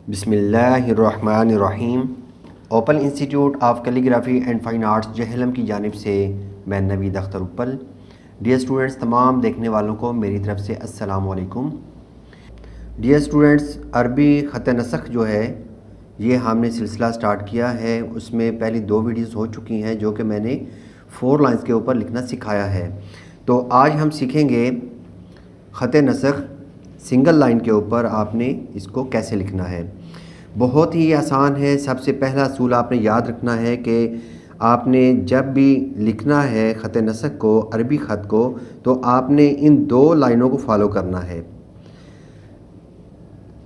बिस्मिल्लाहिर्रहमानिर्रहीम। Open institute of calligraphy and fine arts Jhelum की जानिब से मैं नवीद अख्तर उपल। डियर स्टूडेंट्स, तमाम देखने वालों को मेरी तरफ़ से अस्सलाम वालेकुम। डियर स्टूडेंट्स, अरबी ख़त नसख जो है ये हमने सिलसिला स्टार्ट किया है। उसमें पहली 2 वीडियोस हो चुकी हैं जो कि मैंने 4 लाइन्स के ऊपर लिखना सिखाया है। तो आज हम सीखेंगे ख़त नसख सिंगल लाइन के ऊपर आपने इसको कैसे लिखना है। बहुत ही आसान है। सबसे पहला असूल आपने याद रखना है कि आपने जब भी लिखना है ख़त नसख को, अरबी ख़त को, तो आपने इन 2 लाइनों को फॉलो करना है।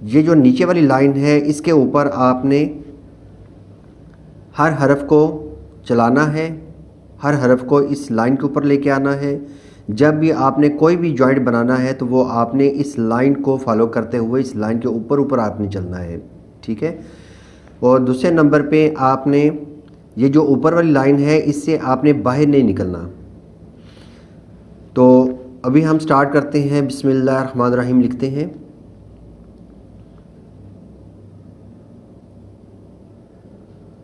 ये जो नीचे वाली लाइन है इसके ऊपर आपने हर हरफ को चलाना है, हर हरफ को इस लाइन के ऊपर लेके आना है। जब भी आपने कोई भी जॉइंट बनाना है तो वो आपने इस लाइन को फॉलो करते हुए इस लाइन के ऊपर ऊपर आपने चलना है, ठीक है। और दूसरे नंबर पे आपने ये जो ऊपर वाली लाइन है इससे आपने बाहर नहीं निकलना। तो अभी हम स्टार्ट करते हैं। बिस्मिल्लाहिर्रहमानिर्रहीम लिखते हैं।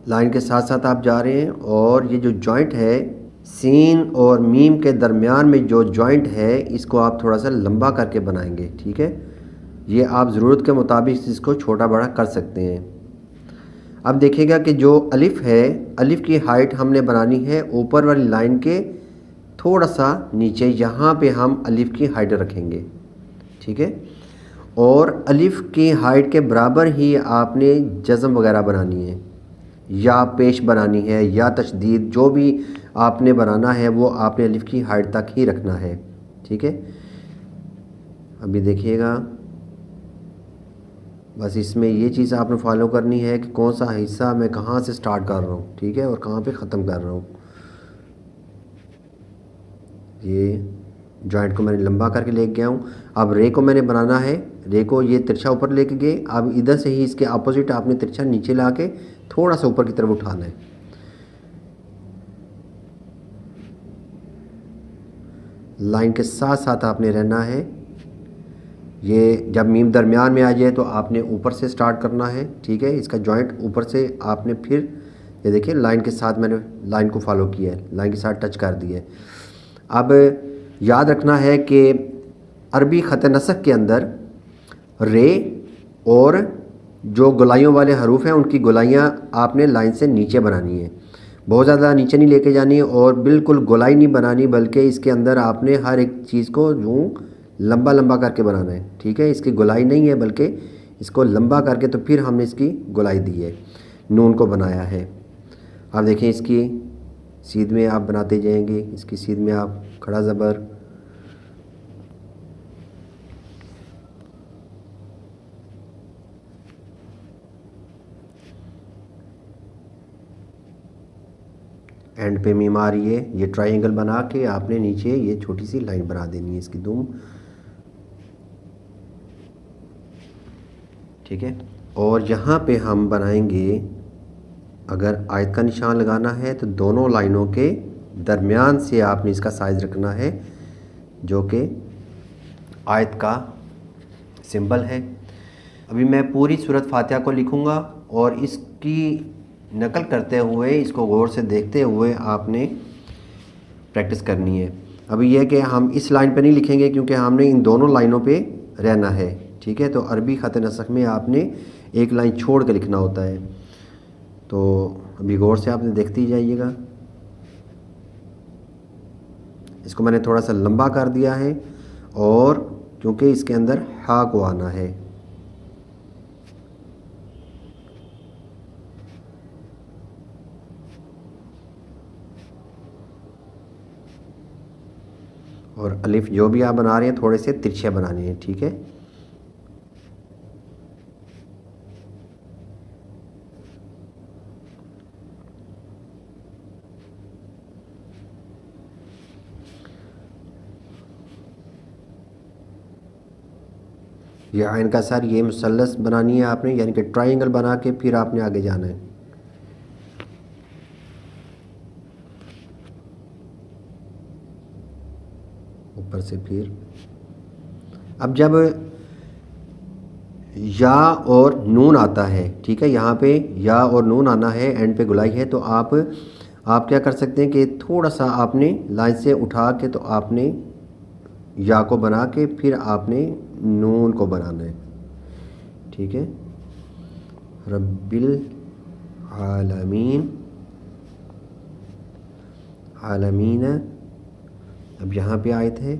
लाइन के साथ साथ आप जा रहे हैं और ये जो जॉइंट है सीन और मीम के दरमियान में जो जॉइंट है इसको आप थोड़ा सा लंबा करके बनाएंगे, ठीक है। ये आप ज़रूरत के मुताबिक इसको छोटा बड़ा कर सकते हैं। अब देखिएगा कि जो अलिफ़ है, अलिफ़ की हाइट हमने बनानी है ऊपर वाली लाइन के थोड़ा सा नीचे, यहाँ पे हम अलिफ़ की हाइट रखेंगे, ठीक है। और अलिफ़ की हाइट के बराबर ही आपने जज़म वगैरह बनानी है या पेश बनानी है या तशदीद, जो भी आपने बनाना है वो आपने अलिफ़ की हाइट तक ही रखना है, ठीक है। अभी देखिएगा, बस इसमें ये चीज़ आपने फॉलो करनी है कि कौन सा हिस्सा मैं कहाँ से स्टार्ट कर रहा हूँ, ठीक है, और कहाँ पे ख़त्म कर रहा हूँ। ये जॉइंट को मैंने लंबा करके ले गया हूँ। अब रे को मैंने बनाना है, रे को ये तिरछा ऊपर लेके गए। अब इधर से ही इसके अपोजिट आपने तिरछा नीचे ला के थोड़ा सा ऊपर की तरफ उठाना है। लाइन के साथ साथ आपने रहना है। ये जब मीम दरमियान में आ जाए तो आपने ऊपर से स्टार्ट करना है, ठीक है। इसका जॉइंट ऊपर से आपने फिर ये देखिए लाइन के साथ मैंने लाइन को फॉलो किया है, लाइन के साथ टच कर दिया है। अब याद रखना है कि अरबी ख़त नसख के अंदर रे और जो गोलाइयों वाले हरूफ हैं उनकी गोलाइयाँ आपने लाइन से नीचे बनानी है। बहुत ज़्यादा नीचे नहीं लेके जानी और बिल्कुल गोलाई नहीं बनानी, बल्कि इसके अंदर आपने हर एक चीज़ को यूँ लंबा लंबा करके बनाना है, ठीक है। इसकी गोलाई नहीं है बल्कि इसको लंबा करके तो फिर हमने इसकी गोलाई दी है, नून को बनाया है। आप देखें इसकी सीध में आप बनाते जाएंगे, इसकी सीध में आप खड़ा ज़बर, एंड पे मीम आ रही है। ये ट्रायंगल बना के आपने नीचे ये छोटी सी लाइन बना देनी है इसकी दुम, ठीक है। और यहाँ पे हम बनाएंगे, अगर आयत का निशान लगाना है तो दोनों लाइनों के दरमियान से आपने इसका साइज़ रखना है जो कि आयत का सिंबल है। अभी मैं पूरी सूरत फातिहा को लिखूँगा और इसकी नकल करते हुए, इसको गौर से देखते हुए आपने प्रैक्टिस करनी है। अभी यह कि हम इस लाइन पे नहीं लिखेंगे क्योंकि हमने इन दोनों लाइनों पे रहना है, ठीक है। तो अरबी ख़त नसख में आपने एक लाइन छोड़ के लिखना होता है। तो अभी गौर से आपने देखते ही जाइएगा। इसको मैंने थोड़ा सा लंबा कर दिया है और क्योंकि इसके अंदर हा को आना है। और अलिफ जो भी आप बना रहे हैं थोड़े से तिरछे बनाने हैं, ठीक है। ये आइन का सर, ये मुसल्लस बनानी है आपने, यानी कि ट्रायंगल बना के फिर आपने आगे जाना है। ऊपर से फिर अब जब या और नून आता है, ठीक है, यहाँ पे या और नून आना है, एंड पे गुलाई है, तो आप क्या कर सकते हैं कि थोड़ा सा आपने लाइन से उठा के तो आपने या को बना के फिर आपने नून को बनाना है, ठीक है। रब्बिल आलमीन, आलमीन। अब यहाँ पे आयत है,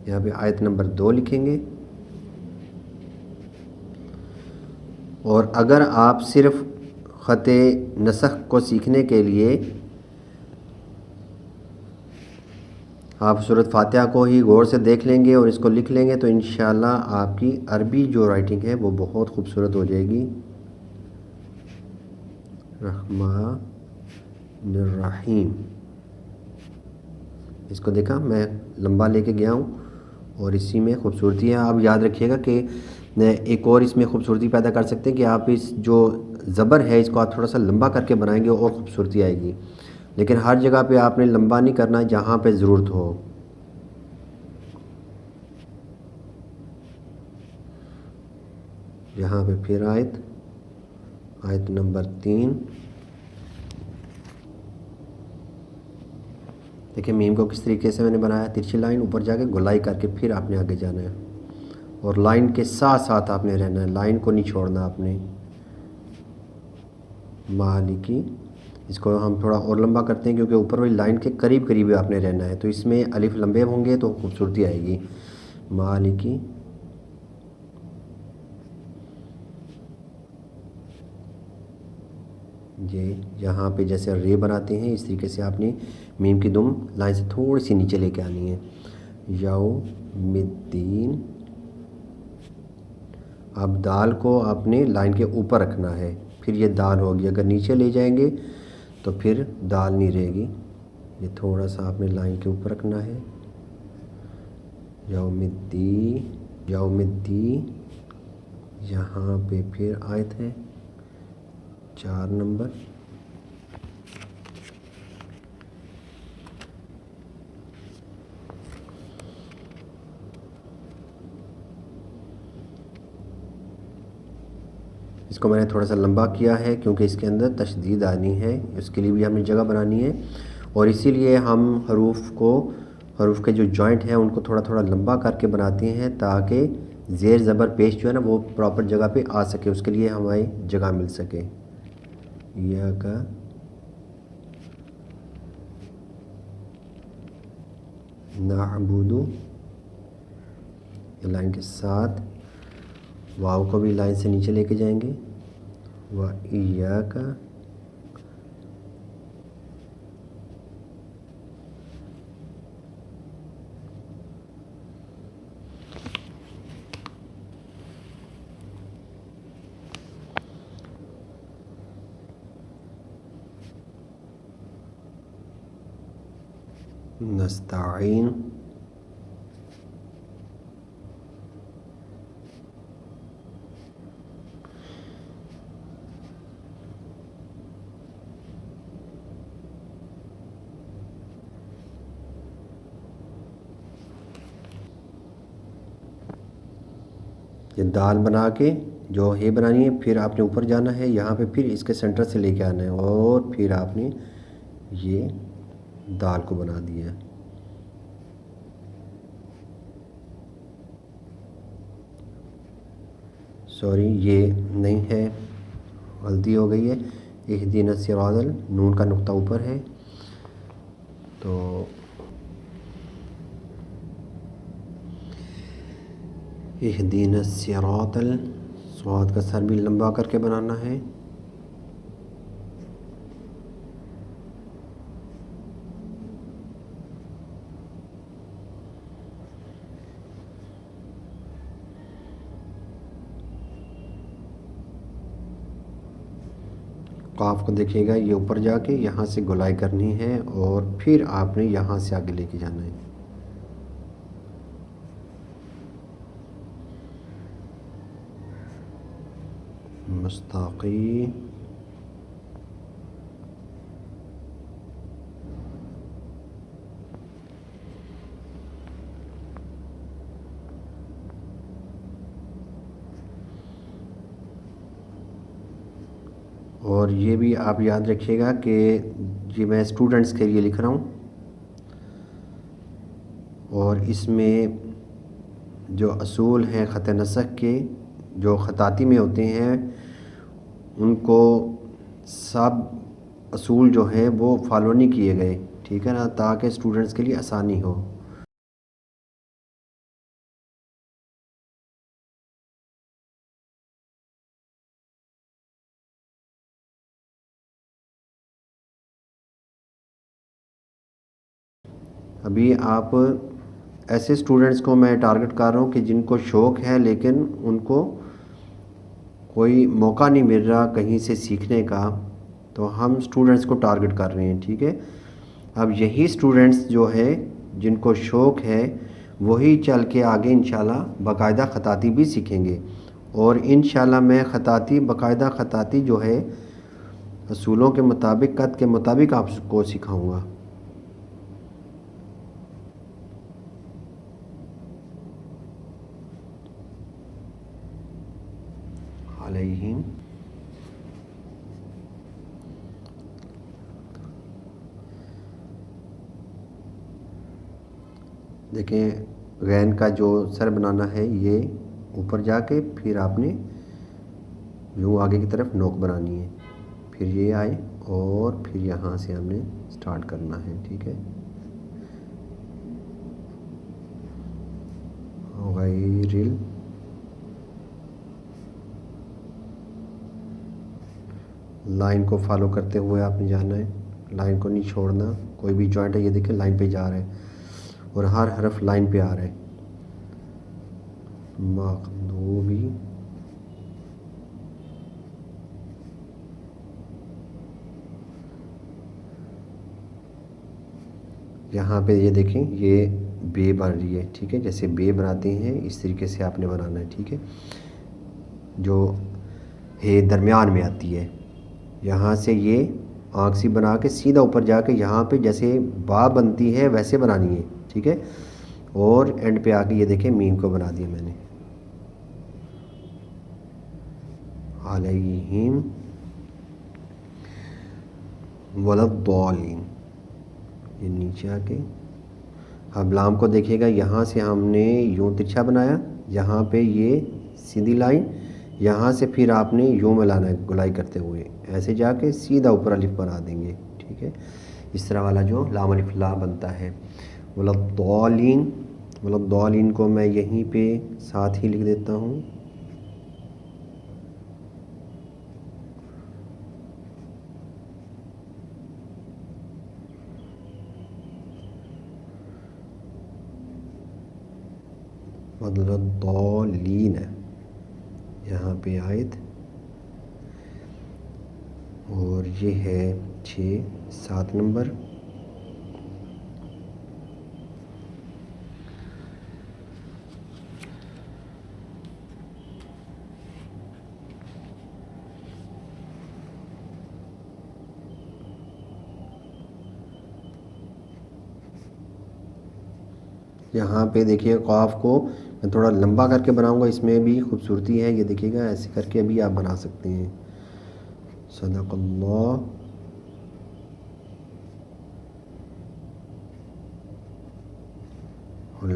यहाँ पे आयत नंबर 2 लिखेंगे। और अगर आप सिर्फ ख़ते नसख को सीखने के लिए आप सूरत फातिहा को ही गौर से देख लेंगे और इसको लिख लेंगे तो इंशाल्लाह आपकी अरबी जो राइटिंग है वो बहुत खूबसूरत हो जाएगी। रहमानिर्रहीम, इसको देखा मैं लंबा लेके गया हूँ और इसी में खूबसूरती है। आप याद रखिएगा कि एक और इसमें खूबसूरती पैदा कर सकते हैं कि आप इस जो ज़बर है इसको आप थोड़ा सा लंबा करके बनाएंगे और ख़ूबसूरती आएगी, लेकिन हर जगह पे आपने लंबा नहीं करना जहाँ पे ज़रूरत हो। यहाँ पे फिर आयत नंबर 3। देखिए मीम को किस तरीके से मैंने बनाया, तिरछी लाइन ऊपर जाके गोलाई करके फिर आपने आगे जाना है और लाइन के साथ साथ आपने रहना है, लाइन को नहीं छोड़ना आपने। मालिकी, इसको हम थोड़ा और लंबा करते हैं क्योंकि ऊपर वाली लाइन के करीब करीब आपने रहना है, तो इसमें अलिफ लंबे होंगे तो खूबसूरती आएगी। मालिकी, ये यहाँ पे जैसे रे बनाते हैं इस तरीके से आपने मीम की दुम लाइन से थोड़ी सी नीचे लेके आनी है। यौमिद्दीन, अब दाल को आपने लाइन के ऊपर रखना है, फिर ये दाल होगी। अगर नीचे ले जाएंगे तो फिर दाल नहीं रहेगी, ये थोड़ा सा आपने लाइन के ऊपर रखना है। यौमिद्दी, यहाँ पे फिर आयत है 4 नंबर। इसको मैंने थोड़ा सा लंबा किया है क्योंकि इसके अंदर तशदीद आनी है, उसके लिए भी हमें जगह बनानी है और इसीलिए हम हरूफ के जो जॉइंट हैं उनको थोड़ा थोड़ा लंबा करके बनाते हैं ताकि ज़ेर ज़बर पेश जो है ना वो प्रॉपर जगह पे आ सके, उसके लिए हमें जगह मिल सके। या का नाअबुदु, लाइन के साथ वाव को भी लाइन से नीचे लेके जाएंगे। व इय्याका, नस्ताईन, ये दाल बना के जो है बनानी है, फिर आपने ऊपर जाना है, यहाँ पे फिर इसके सेंटर से लेके आना है और फिर आपने ये दाल को बना दिया। सॉरी ये नहीं है, गलती हो गई है। इहदीना सिरातल, नून का नुक्ता ऊपर है तो इहदीना सिरातल, स्वाद का सर भी लंबा करके बनाना है। काफ को देखिएगा, ये ऊपर जाके यहाँ से गोलाई करनी है और फिर आपने यहाँ से आगे लेके जाना है। मुस्ताकी, और ये भी आप याद रखिएगा कि ये मैं स्टूडेंट्स के लिए लिख रहा हूँ, और इसमें जो असूल हैं ख़त नसख के, जो ख़ताती में होते हैं, उनको सब असूल जो हैं वो फॉलो नहीं किए गए, ठीक है ना, ताकि स्टूडेंट्स के लिए आसानी हो। अभी आप ऐसे स्टूडेंट्स को मैं टारगेट कर रहा हूँ कि जिनको शौक़ है लेकिन उनको कोई मौका नहीं मिल रहा कहीं से सीखने का, तो हम स्टूडेंट्स को टारगेट कर रहे हैं, ठीक है। अब यही स्टूडेंट्स जो है जिनको शौक़ है वही चल के आगे इंशाल्लाह बाकायदा ख़ताती भी सीखेंगे, और इंशाल्लाह मैं बाकायदा ख़ताती जो है असूलों के मुताबिक, कद के मुताबिक आपको सिखाऊँगा। अलैहिम देखें, गैन का जो सर बनाना है ये ऊपर जाके फिर आपने यूँ आगे की तरफ नोक बनानी है, फिर ये आए और फिर यहाँ से हमने स्टार्ट करना है, ठीक है। गैरिल लाइन को फॉलो करते हुए आपने जाना है, लाइन को नहीं छोड़ना। कोई भी जॉइंट है ये देखिए लाइन पे जा रहा है और हर हरफ लाइन पे आ रहा है। मखदूबी यहाँ पे ये देखें ये बे बन रही है, ठीक है, जैसे बे बनाते हैं इस तरीके से आपने बनाना है, ठीक है। जो है दरमियान में आती है, यहाँ से ये आँख सी बना के सीधा ऊपर जाके यहाँ पे जैसे बा बनती है वैसे बनानी है, ठीक है। और एंड पे आके ये देखें मीम को बना दिया मैंने। अलैहिम वलद्दालिन, ये नीचे आके अब लाम को देखिएगा, यहाँ से हमने यूँ तिरछा बनाया, यहाँ पे ये सीधी लाइन, यहाँ से फिर आपने यूँ मिलाना है गुलाई करते हुए, ऐसे जाके सीधा ऊपर अलिफ बना देंगे, ठीक है। इस तरह वाला जो लाम अलिफ ला बनता है। वलद्दालिन को मैं यहीं पे साथ ही लिख देता हूँ। वलद्दालिन यहाँ पे आयत, और ये है 6-7 नंबर। यहाँ पे देखिए क़ाफ को मैं थोड़ा लंबा करके बनाऊँगा, इसमें भी खूबसूरती है, ये देखिएगा ऐसे करके भी आप बना सकते हैं। सदक़ल्लाहुल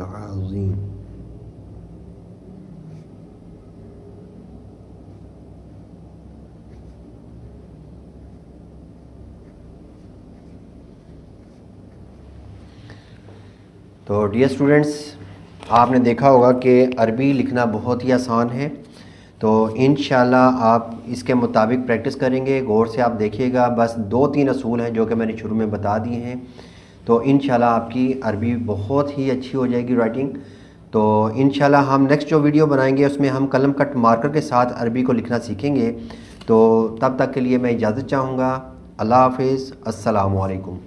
अज़ीम। तो डियर स्टूडेंट्स, आपने देखा होगा कि अरबी लिखना बहुत ही आसान है, तो इंशाल्लाह आप इसके मुताबिक प्रैक्टिस करेंगे। गौर से आप देखिएगा, बस 2-3 असूल हैं जो कि मैंने शुरू में बता दिए हैं, तो इंशाल्लाह आपकी अरबी बहुत ही अच्छी हो जाएगी राइटिंग। तो इंशाल्लाह हम नेक्स्ट जो वीडियो बनाएंगे उसमें हम कलम कट मार्कर के साथ अरबी को लिखना सीखेंगे। तो तब तक के लिए मैं इजाज़त चाहूँगा। अल्लाह हाफ़िज़, अस्सलामु अलैकुम।